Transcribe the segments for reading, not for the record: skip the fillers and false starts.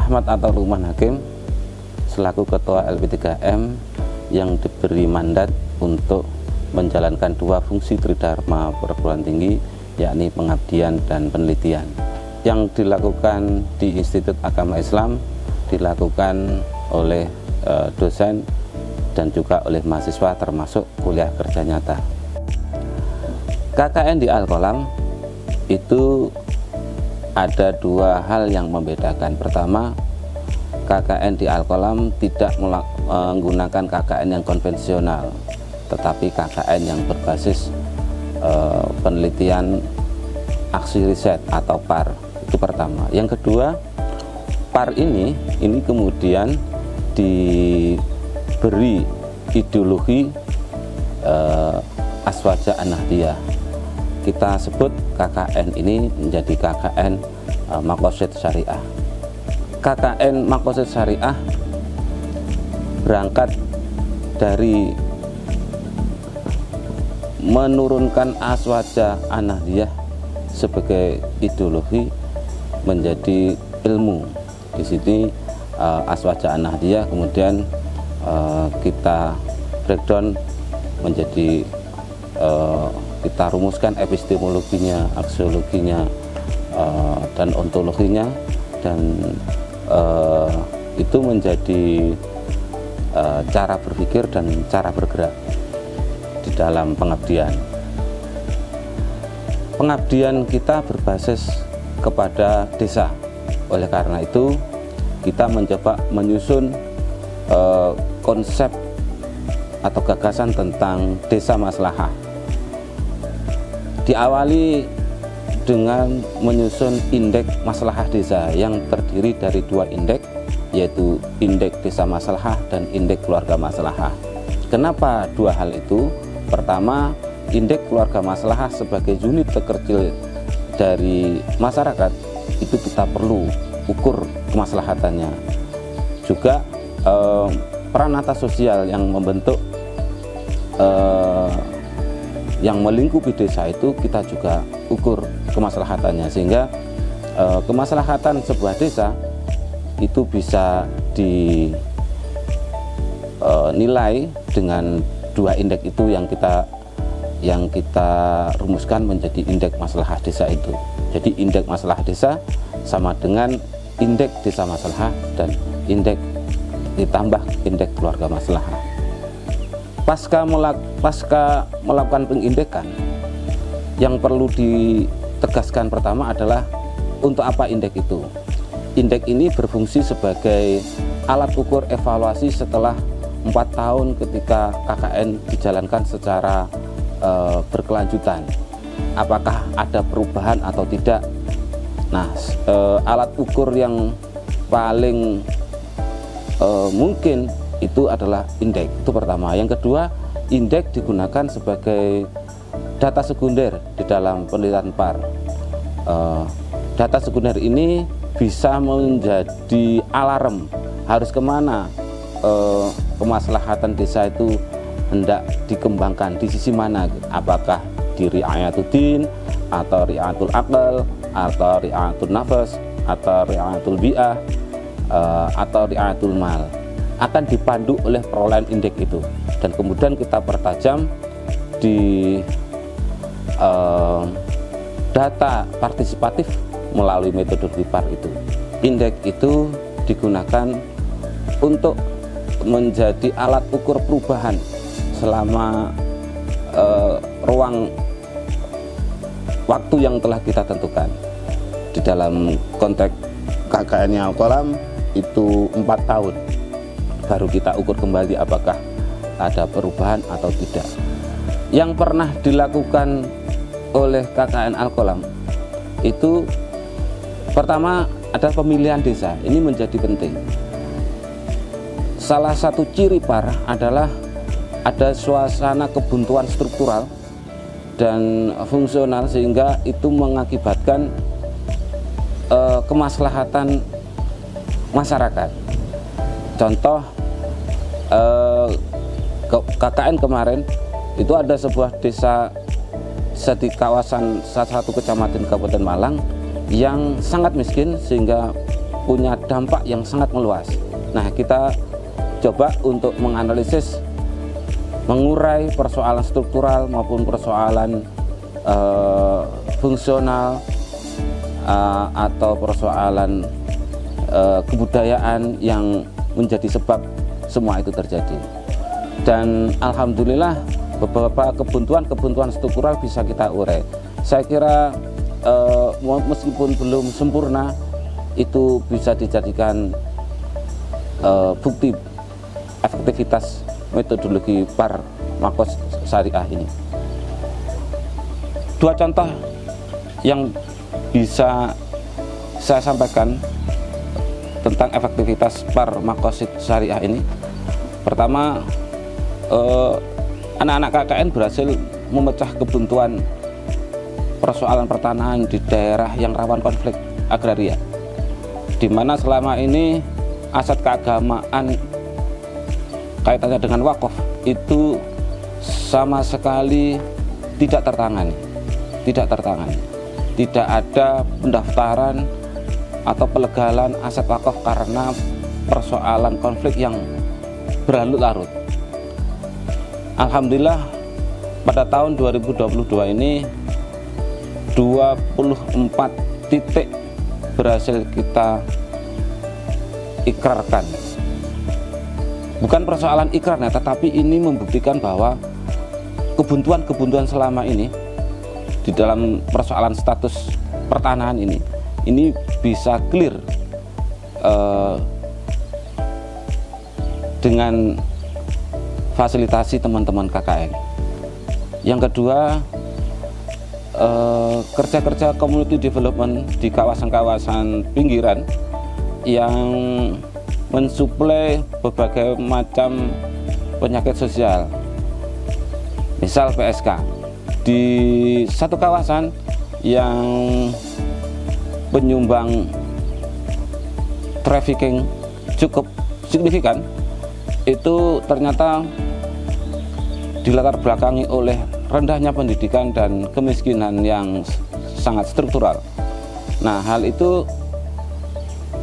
Ahmad atau Lukman Hakim selaku Ketua LP3M yang diberi mandat untuk menjalankan dua fungsi tridharma perguruan tinggi, yakni pengabdian dan penelitian. Yang dilakukan di Institut Agama Islam dilakukan oleh dosen dan juga oleh mahasiswa, termasuk kuliah kerja nyata. KKN di Al-Qalam itu ada dua hal yang membedakan. Pertama, KKN di Al-Qalam tidak menggunakan KKN yang konvensional, tetapi KKN yang berbasis penelitian aksi riset atau PAR. Itu pertama. Yang kedua, PAR ini kemudian diberi ideologi Aswaja An-Nahdiyah. Kita sebut KKN ini menjadi KKN Maqasid Syariah. KKN Maqasid Syariah berangkat dari menurunkan Aswaja An-Nahdiyah sebagai ideologi menjadi ilmu. Di sini Aswaja An-Nahdiyah kemudian kita breakdown menjadi kita rumuskan epistemologinya, aksiologinya, dan ontologinya, dan itu menjadi cara berpikir dan cara bergerak di dalam pengabdian. Pengabdian kita berbasis kepada desa. Oleh karena itu kita mencoba menyusun konsep atau gagasan tentang desa maslahah. Diawali dengan menyusun indeks maslahah desa yang terdiri dari dua indeks, yaitu indeks desa maslahah dan indeks keluarga maslahah. Kenapa dua hal itu? Pertama, indeks keluarga maslahah sebagai unit terkecil dari masyarakat itu kita perlu ukur kemaslahatannya. Juga peranata sosial yang membentuk yang melingkupi desa itu kita juga ukur kemaslahatannya, sehingga kemaslahatan sebuah desa itu bisa dinilai dengan dua indeks itu yang kita rumuskan menjadi indeks maslahah desa itu. Jadi indeks maslahah desa sama dengan indeks desa maslahah dan indeks ditambah indeks keluarga maslahah. Pasca melakukan pengindekan, yang perlu ditegaskan pertama adalah untuk apa indeks itu. Indeks ini berfungsi sebagai alat ukur evaluasi setelah 4 tahun ketika KKN dijalankan secara berkelanjutan. Apakah ada perubahan atau tidak? Nah, alat ukur yang paling mungkin itu adalah indeks. Itu pertama. Yang kedua, indeks digunakan sebagai data sekunder di dalam penelitian PAR. Data sekunder ini bisa menjadi alarm harus kemana kemaslahatan desa itu hendak dikembangkan, di sisi mana, apakah di ri'ayatuddin atau ri'ayatul aqal atau ri'ayatul nafas atau ri'ayatul bi'ah atau ri'ayatul mal, akan dipandu oleh perolehan indeks itu, dan kemudian kita pertajam di data partisipatif melalui metodologi PAR itu. Indeks itu digunakan untuk menjadi alat ukur perubahan selama ruang waktu yang telah kita tentukan. Di dalam konteks KKN-nya Al-Qalam itu 4 tahun baru kita ukur kembali apakah ada perubahan atau tidak. Yang pernah dilakukan oleh KKN Al-Qalam itu pertama ada pemilihan desa. Ini menjadi penting. Salah satu ciri PAR adalah ada suasana kebuntuan struktural dan fungsional, sehingga itu mengakibatkan kemaslahatan masyarakat. Contoh KKN kemarin itu ada sebuah desa di kawasan salah satu kecamatan Kabupaten Malang yang sangat miskin, sehingga punya dampak yang sangat meluas. Nah, kita coba untuk menganalisis, mengurai persoalan struktural maupun persoalan fungsional atau persoalan kebudayaan yang menjadi sebab semua itu terjadi. Dan alhamdulillah beberapa kebuntuan struktural bisa kita urai. Saya kira meskipun belum sempurna, itu bisa dijadikan bukti efektivitas metodologi Parmakos Syariah ini. Dua contoh yang bisa saya sampaikan tentang efektivitas Parmakos Syariah ini. Pertama, anak-anak KKN berhasil memecah kebuntuan persoalan pertanahan di daerah yang rawan konflik agraria, di mana selama ini aset keagamaan kaitannya dengan wakaf itu sama sekali tidak tertangani. Tidak ada pendaftaran atau pelegalan aset wakaf karena persoalan konflik yang berlarut-larut. Alhamdulillah pada tahun 2022 ini 24 titik berhasil kita ikrarkan. Bukan persoalan ikrarnya, tetapi ini membuktikan bahwa kebuntuan selama ini di dalam persoalan status pertanahan ini bisa clear dengan fasilitasi teman-teman KKN. Yang kedua, kerja-kerja community development di kawasan-kawasan pinggiran yang mensuplai berbagai macam penyakit sosial, misal PSK. Di satu kawasan yang penyumbang trafficking cukup signifikan, itu ternyata dilatar belakangi oleh rendahnya pendidikan dan kemiskinan yang sangat struktural. Nah, hal itu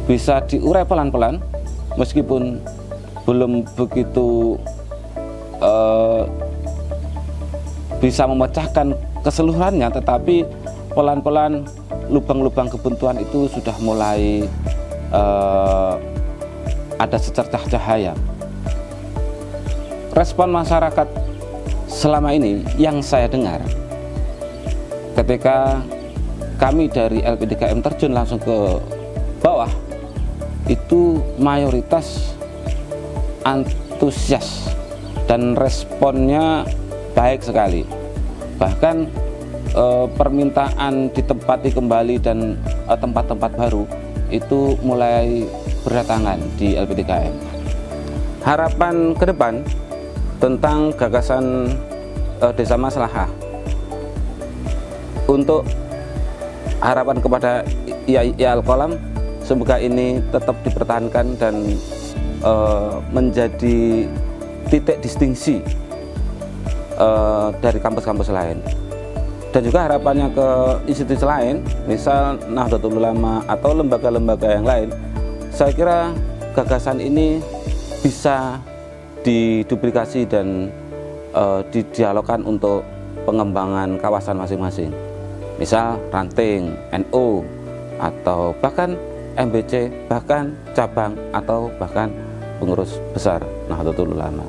bisa diurai pelan-pelan meskipun belum begitu bisa memecahkan keseluruhannya, tetapi pelan-pelan lubang-lubang kebuntuan itu sudah mulai ada secercah cahaya. Respon masyarakat selama ini yang saya dengar ketika kami dari LPDKM terjun langsung ke bawah, itu mayoritas antusias dan responnya baik sekali. Bahkan permintaan ditempati kembali dan tempat-tempat baru itu mulai berdatangan di LPDKM. Harapan ke depan tentang gagasan Desa Maslahah, untuk harapan kepada Ya Al-Qalam, semoga ini tetap dipertahankan dan menjadi titik distingsi dari kampus-kampus lain. Dan juga harapannya ke institusi lain, misal Nahdlatul Ulama atau lembaga-lembaga yang lain, saya kira gagasan ini bisa diduplikasi dan didialogkan untuk pengembangan kawasan masing-masing. Misal ranting, NU, atau bahkan MBC, bahkan cabang, atau bahkan pengurus besar Nahdlatul Ulama.